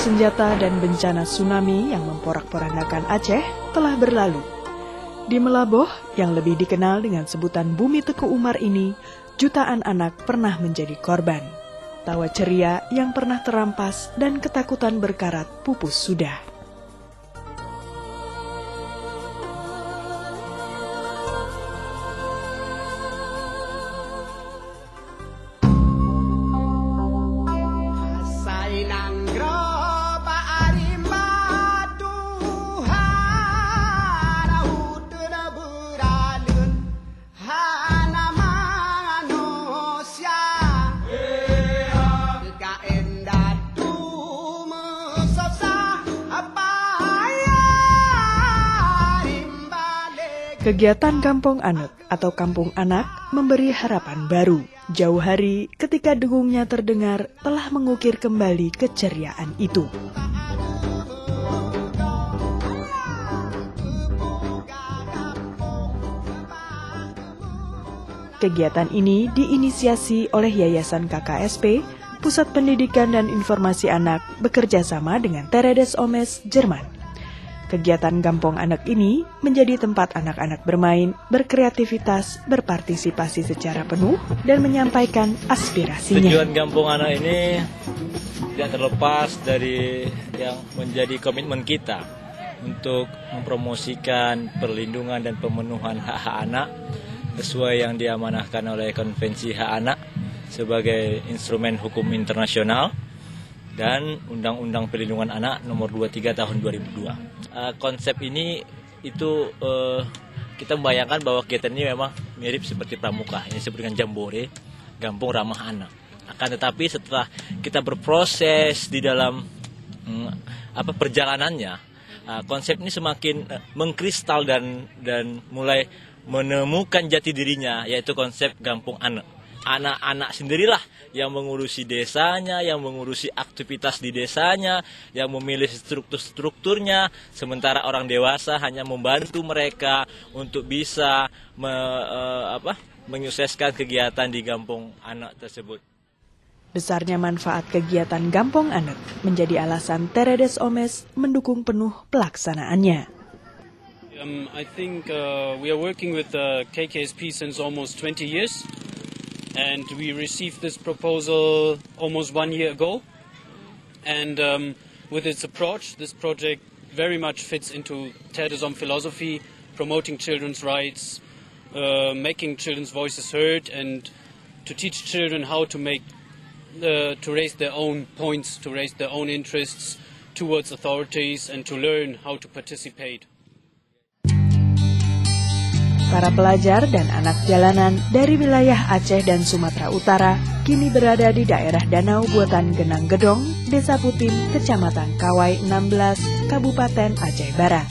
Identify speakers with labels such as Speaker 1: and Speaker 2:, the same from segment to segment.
Speaker 1: bersenjata dan bencana tsunami yang memporak-porandakan Aceh telah berlalu. Di Melaboh, yang lebih dikenal dengan sebutan Bumi Teku Umar ini, jutaan anak pernah menjadi korban. Tawa ceria yang pernah terampas dan ketakutan berkarat pupus sudah. Kegiatan Kampung Anut atau Kampung Anak memberi harapan baru. Jauh hari ketika dengungnya terdengar telah mengukir kembali keceriaan itu. Kegiatan ini diinisiasi oleh Yayasan KKSP, Pusat Pendidikan dan Informasi Anak, bekerja sama dengan Teredes Omes, Jerman. Kegiatan Kampung Anak ini menjadi tempat anak-anak bermain, berkreativitas, berpartisipasi secara penuh, dan menyampaikan aspirasinya.
Speaker 2: Tujuan Kampung Anak ini tidak terlepas dari yang menjadi komitmen kita untuk mempromosikan perlindungan dan pemenuhan hak-hak anak sesuai yang diamanahkan oleh Konvensi Hak Anak sebagai instrumen hukum internasional dan Undang-Undang Perlindungan Anak Nomor 23 Tahun 2002. Konsep ini itu kita membayangkan bahwa kegiatan ini memang mirip seperti pramuka, ini seperti dengan jambore, Kampung Ramah Anak. Akan tetapi setelah kita berproses di dalam perjalanannya, konsep ini semakin mengkristal dan mulai menemukan jati dirinya, yaitu konsep Kampung Anak. Anak-anak sendirilah yang mengurusi desanya, yang mengurusi aktivitas di desanya, yang memilih strukturnya, sementara orang dewasa hanya membantu mereka untuk bisa menyukseskan kegiatan di Kampung Anak tersebut.
Speaker 1: Besarnya manfaat kegiatan Kampung Anak menjadi alasan Teredes Omes mendukung penuh pelaksanaannya.
Speaker 3: I think we are working with KKSP since almost 20 years. And we received this proposal almost 1 year ago. And with its approach, this project very much fits into Teredes Om philosophy, promoting children's rights, making children's voices heard, and to teach children how to raise their own points, to raise their own interests towards authorities, and to learn how to participate.
Speaker 1: Para pelajar dan anak jalanan dari wilayah Aceh dan Sumatera Utara kini berada di daerah Danau Buatan Genang Gedong, Desa Putin, Kecamatan Kawai 16, Kabupaten Aceh Barat.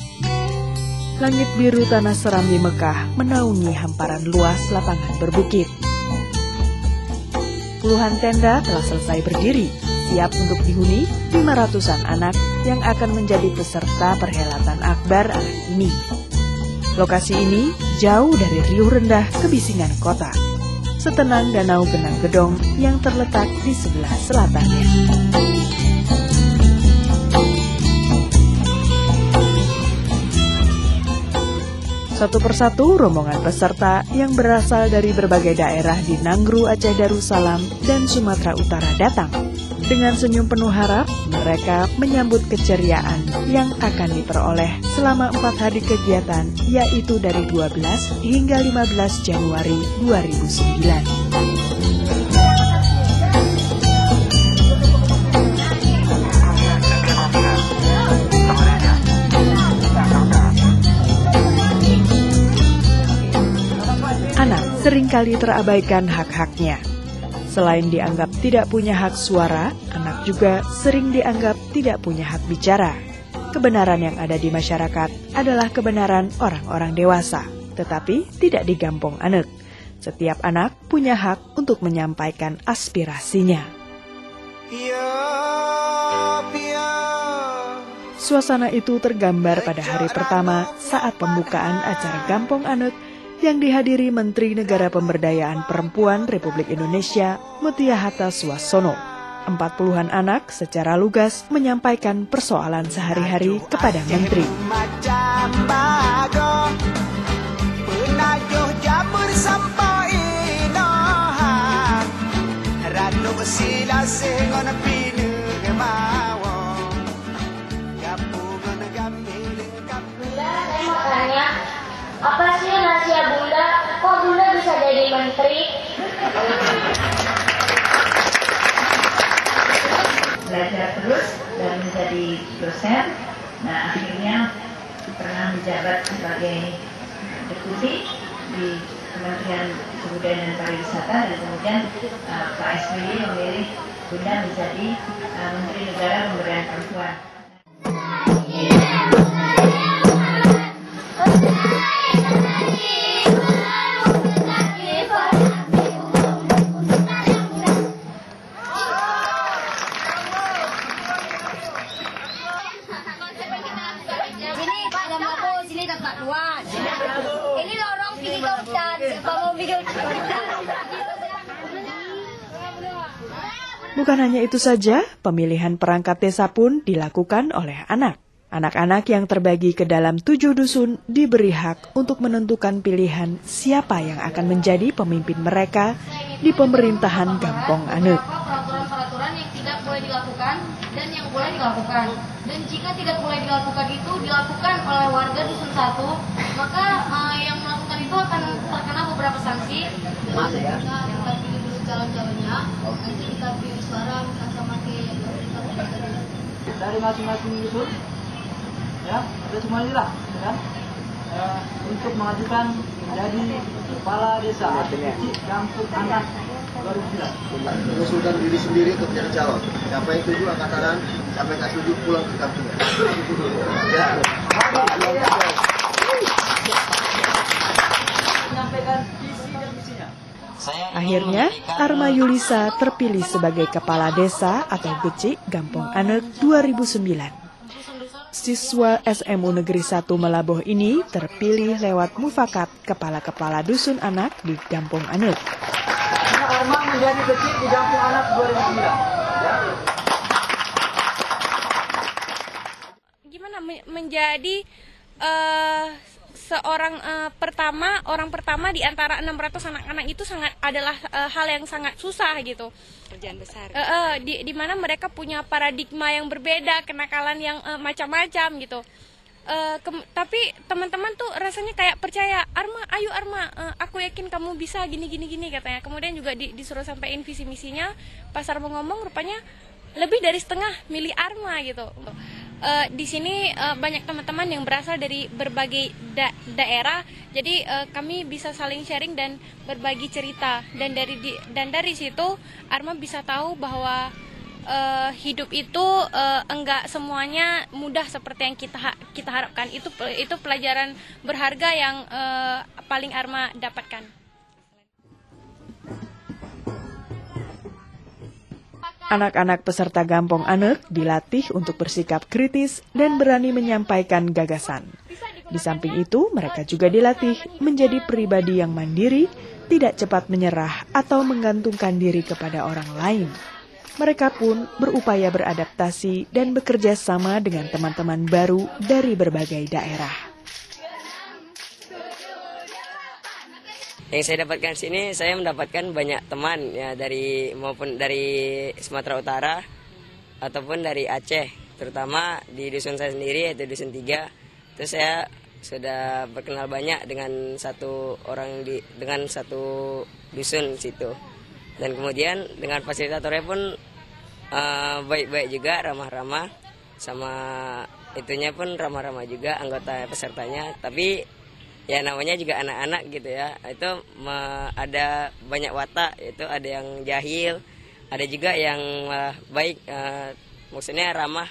Speaker 1: Langit biru tanah seram di Mekah menaungi hamparan luas lapangan berbukit. Puluhan tenda telah selesai berdiri, siap untuk dihuni 500-an anak yang akan menjadi peserta perhelatan akbar anak ini. Lokasi ini jauh dari riuh rendah kebisingan kota, setenang Danau Genang Gedong yang terletak di sebelah selatannya. Satu persatu rombongan peserta yang berasal dari berbagai daerah di Nanggru Aceh Darussalam dan Sumatera Utara datang. Dengan senyum penuh harap, mereka menyambut keceriaan yang akan diperoleh selama 4 hari kegiatan, yaitu dari 12 hingga 15 Januari 2009. Anak seringkali terabaikan hak-haknya. Selain dianggap tidak punya hak suara, anak juga sering dianggap tidak punya hak bicara. Kebenaran yang ada di masyarakat adalah kebenaran orang-orang dewasa, tetapi tidak di Kampung Anak. Setiap anak punya hak untuk menyampaikan aspirasinya. Suasana itu tergambar pada hari pertama saat pembukaan acara Kampung Anak yang dihadiri Menteri Negara Pemberdayaan Perempuan Republik Indonesia Mutia Hatta Suasono. 40-an anak secara lugas menyampaikan persoalan sehari-hari kepada menteri.
Speaker 4: Apa sih rahasia Bunda? Kok Bunda bisa jadi menteri?
Speaker 5: Belajar terus dan menjadi dosen. Nah, akhirnya pernah menjabat sebagai deputi di Kementerian Kebudayaan dan Pariwisata, dan kemudian Pak SBY memilih Bunda menjadi Menteri Negara Pemberdayaan Perempuan.
Speaker 4: Ini lorong pergi ke hutan. Siapa mau pergi ke hutan?
Speaker 1: Bukan hanya itu saja, pemilihan perangkat desa pun dilakukan oleh anak. Anak-anak yang terbagi ke dalam 7 dusun diberi hak untuk menentukan pilihan siapa yang akan menjadi pemimpin mereka di pemerintahan Gampong Aneuk.
Speaker 4: Peraturan-peraturan yang tidak boleh dilakukan dan yang boleh dilakukan. Dan jika tidak boleh dilakukan itu dilakukan oleh warga dusun 1, maka yang melakukan itu akan terkena beberapa sanksi. Kita pilih dulu calon-calonnya, nanti kita pilih suara sama
Speaker 6: dari masing-masing dusun, ya, ada semuanya lah, ya, untuk mengajukan menjadi kepala desa Gampong Aneuk 2009.
Speaker 7: Mengusulkan diri sendiri untuk menjadi calon. Siapa yang setuju angkat tangan, siapa yang nggak setuju pulang ke kampungnya. Ya.
Speaker 6: Menyampaikan visi dan misinya.
Speaker 1: Akhirnya, Arma Yulisa terpilih sebagai Kepala Desa atau Gecik Gampong Aneuk 2009. Siswa SMU Negeri 1 Melaboh ini terpilih lewat mufakat kepala-kepala dusun anak di Gampong Aneuk.
Speaker 6: Arma menjadi Gecik di Gampong Aneuk 2009.
Speaker 8: Gimana menjadi orang pertama di antara 600 anak-anak itu adalah hal yang sangat susah gitu.
Speaker 9: Kerjaan besar.
Speaker 8: Di mana mereka punya paradigma yang berbeda, kenakalan yang macam-macam gitu. Tapi teman-teman tuh rasanya kayak percaya, Arma, ayo Arma, aku yakin kamu bisa gini katanya. Kemudian juga disuruh sampaikan visi misinya. Pas Arma ngomong, rupanya lebih dari setengah milih Arma gitu. Di sini banyak teman-teman yang berasal dari berbagai daerah, jadi kami bisa saling sharing dan berbagi cerita, dan dari situ Arma bisa tahu bahwa hidup itu enggak semuanya mudah seperti yang kita harapkan. Itu pelajaran berharga yang paling Arma dapatkan.
Speaker 1: Anak-anak peserta Gampong Aneuk dilatih untuk bersikap kritis dan berani menyampaikan gagasan. Di samping itu, mereka juga dilatih menjadi pribadi yang mandiri, tidak cepat menyerah atau menggantungkan diri kepada orang lain. Mereka pun berupaya beradaptasi dan bekerja sama dengan teman-teman baru dari berbagai daerah.
Speaker 9: Yang saya dapatkan sini, saya mendapatkan banyak teman ya, maupun dari Sumatera Utara ataupun dari Aceh, terutama di dusun saya sendiri yaitu dusun 3. Terus saya sudah berkenal banyak dengan satu dusun situ. Dan kemudian dengan fasilitatornya pun baik-baik juga, ramah-ramah, sama itunya pun ramah-ramah juga anggota pesertanya. Tapi ya namanya juga anak-anak gitu ya, itu ada banyak watak, itu ada yang jahil, ada juga yang baik, maksudnya ramah